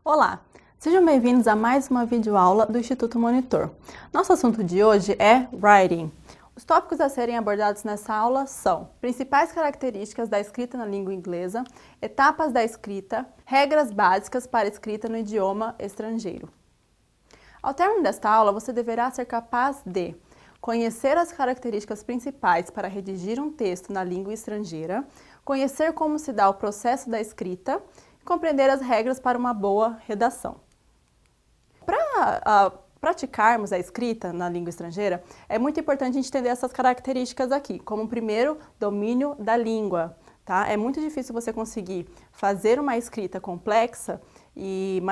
Olá, sejam bem-vindos a mais uma videoaula do Instituto Monitor. Nosso assunto de hoje é Writing. Os tópicos a serem abordados nessa aula são principais características da escrita na língua inglesa, etapas da escrita, regras básicas para escrita no idioma estrangeiro. Ao término desta aula, você deverá ser capaz de conhecer as características principais para redigir um texto na língua estrangeira, conhecer como se dá o processo da escrita e compreender as regras para uma boa redação. Para praticarmos a escrita na língua estrangeira, é muito importante a gente entender essas características aqui, como primeiro, domínio da língua. Tá? É muito difícil você conseguir fazer uma escrita complexa e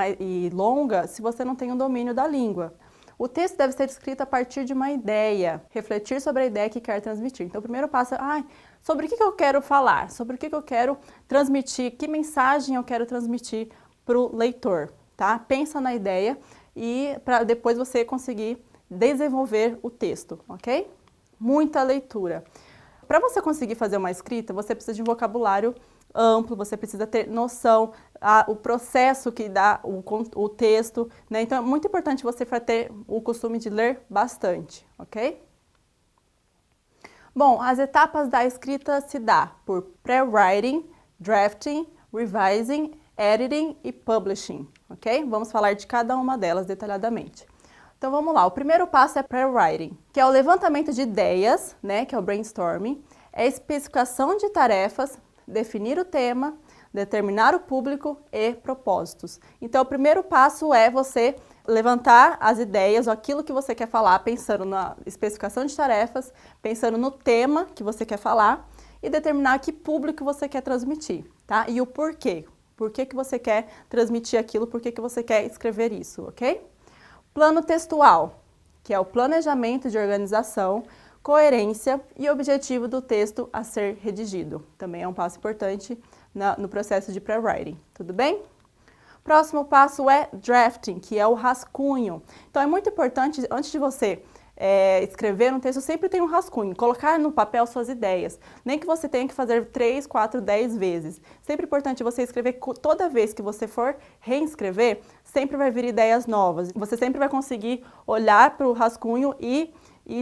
longa se você não tem um domínio da língua. O texto deve ser escrito a partir de uma ideia, refletir sobre a ideia que quer transmitir. Então, o primeiro passo é, sobre o que eu quero falar? Sobre o que eu quero transmitir? Que mensagem eu quero transmitir para o leitor? Tá? Pensa na ideia e para depois você conseguir desenvolver o texto, ok? Muita leitura. Para você conseguir fazer uma escrita, você precisa de um vocabulário amplo, você precisa ter noção, o processo que dá o texto, né? Então é muito importante você ter o costume de ler bastante, ok? Bom, as etapas da escrita se dá por pré-writing, drafting, revising, editing e publishing, ok? Vamos falar de cada uma delas detalhadamente. Então vamos lá, o primeiro passo é pré-writing, que é o levantamento de ideias, né, que é o brainstorming, é a especificação de tarefas, definir o tema, determinar o público e propósitos. Então o primeiro passo é você levantar as ideias, aquilo que você quer falar, pensando na especificação de tarefas, pensando no tema que você quer falar e determinar que público você quer transmitir, tá? E o porquê. Por que você quer transmitir aquilo, por que você quer escrever isso, ok? Plano textual, que é o planejamento de organização, coerência e objetivo do texto a ser redigido. Também é um passo importante no processo de pré-writing, tudo bem? Próximo passo é drafting, que é o rascunho. Então é muito importante, antes de você escrever um texto, sempre tem um rascunho, colocar no papel suas ideias. Nem que você tenha que fazer 3, 4, 10 vezes. Sempre importante você escrever, toda vez que você for reescrever, sempre vai vir ideias novas. Você sempre vai conseguir olhar para o rascunho e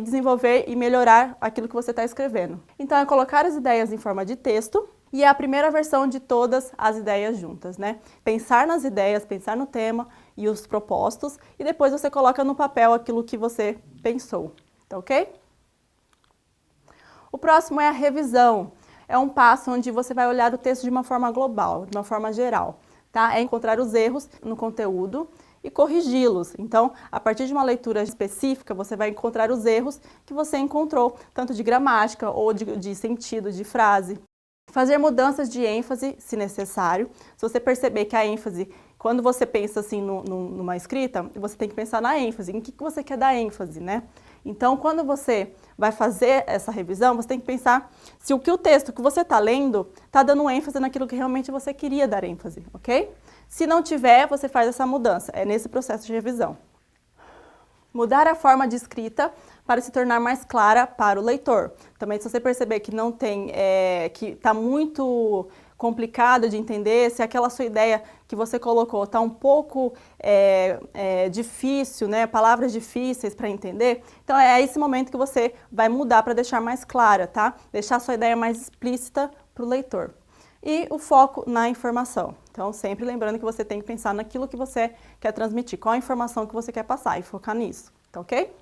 desenvolver e melhorar aquilo que você está escrevendo. Então é colocar as ideias em forma de texto e é a primeira versão de todas as ideias juntas, né? Pensar nas ideias, pensar no tema e os propósitos e depois você coloca no papel aquilo que você pensou, tá ok? O próximo é a revisão. É um passo onde você vai olhar o texto de uma forma global, de uma forma geral, tá? É encontrar os erros no conteúdo e corrigi-los. Então, a partir de uma leitura específica, você vai encontrar os erros que você encontrou, tanto de gramática ou de sentido, de frase. Fazer mudanças de ênfase, se necessário. Se você perceber que a ênfase, quando você pensa assim numa escrita, você tem que pensar na ênfase, em que você quer dar ênfase, né? Então, quando você vai fazer essa revisão, você tem que pensar se o texto que você está lendo está dando ênfase naquilo que realmente você queria dar ênfase, ok? Se não tiver, você faz essa mudança, é nesse processo de revisão. Mudar a forma de escrita para se tornar mais clara para o leitor. Também, se você perceber que não tem, que está muito complicado de entender, se aquela sua ideia que você colocou está um pouco difícil, né, palavras difíceis para entender, então é esse momento que você vai mudar para deixar mais clara, tá? Deixar a sua ideia mais explícita para o leitor. E o foco na informação. Então, sempre lembrando que você tem que pensar naquilo que você quer transmitir, qual a informação que você quer passar e focar nisso, tá ok?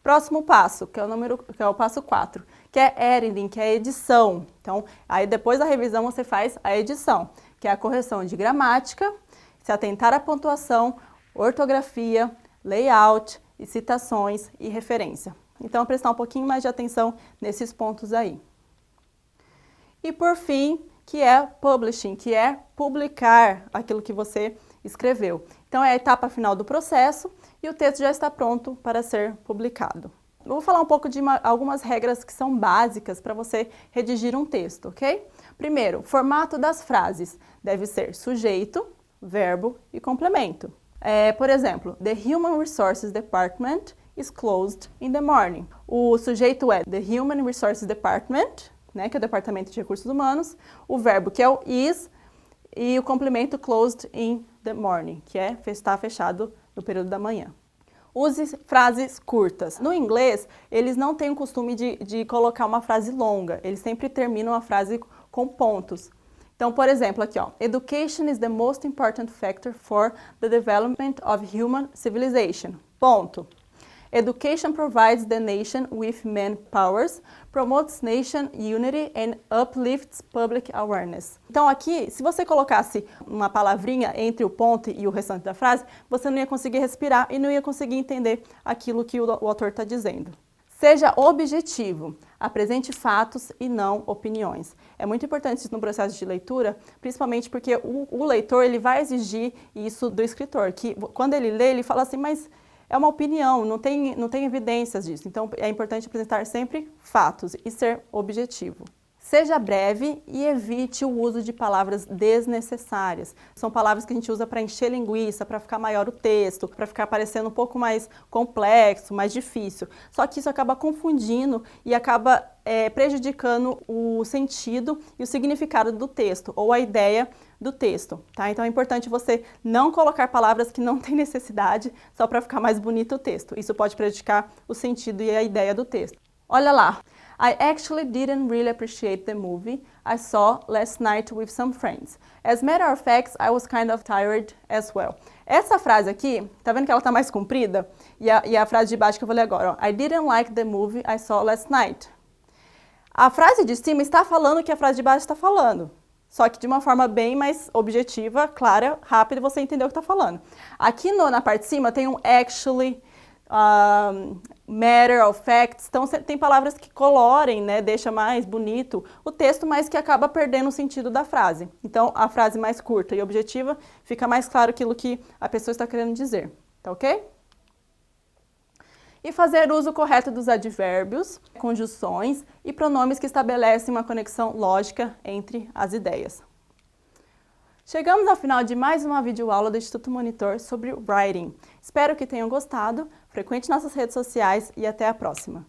Próximo passo, que é o passo 4, que é editing, que é a edição. Então, aí depois da revisão você faz a edição, que é a correção de gramática, se atentar à pontuação, ortografia, layout, e citações e referência. Então, prestar um pouquinho mais de atenção nesses pontos aí. E por fim, que é publishing, que é publicar aquilo que você escreveu. Então é a etapa final do processo e o texto já está pronto para ser publicado. Eu vou falar um pouco de algumas regras que são básicas para você redigir um texto, ok? Primeiro, formato das frases deve ser sujeito, verbo e complemento. Por exemplo, the Human Resources Department is closed in the morning. O sujeito é the Human Resources Department, né, que é o Departamento de Recursos Humanos, o verbo que é o is e o complemento closed in the morning, que é estar fechado no período da manhã. Use frases curtas. No inglês, eles não têm o costume de colocar uma frase longa, eles sempre terminam a frase com pontos. Então, por exemplo, aqui, ó, Education is the most important factor for the development of human civilization. Ponto. Education provides the nation with manpowers, promotes nation unity and uplifts public awareness. Então aqui, se você colocasse uma palavrinha entre o ponto e o restante da frase, você não ia conseguir respirar e não ia conseguir entender aquilo que o autor está dizendo. Seja objetivo, apresente fatos e não opiniões. É muito importante isso no processo de leitura, principalmente porque o leitor ele vai exigir isso do escritor, que quando ele lê, ele fala assim, mas é uma opinião, não tem evidências disso. Então, é importante apresentar sempre fatos e ser objetivo. Seja breve e evite o uso de palavras desnecessárias. São palavras que a gente usa para encher linguiça, para ficar maior o texto, para ficar parecendo um pouco mais complexo, mais difícil. Só que isso acaba confundindo e acaba prejudicando o sentido e o significado do texto, ou a ideia do texto, tá? Então é importante você não colocar palavras que não têm necessidade só para ficar mais bonito o texto. Isso pode prejudicar o sentido e a ideia do texto. Olha lá. I actually didn't really appreciate the movie I saw last night with some friends. As a matter of fact, I was kind of tired as well. Essa frase aqui, tá vendo que ela tá mais comprida? E a frase de baixo que eu vou ler agora, ó. I didn't like the movie I saw last night. A frase de cima está falando o que a frase de baixo está falando. Só que de uma forma bem mais objetiva, clara, rápida, você entendeu o que está falando. Aqui na parte de cima tem um actually, matter of facts, então tem palavras que colorem, né, deixa mais bonito o texto, mas que acaba perdendo o sentido da frase. Então, a frase mais curta e objetiva fica mais claro aquilo que a pessoa está querendo dizer, tá ok? E fazer uso correto dos advérbios, conjunções e pronomes que estabelecem uma conexão lógica entre as ideias. Chegamos ao final de mais uma videoaula do Instituto Monitor sobre Writing. Espero que tenham gostado, frequente nossas redes sociais e até a próxima!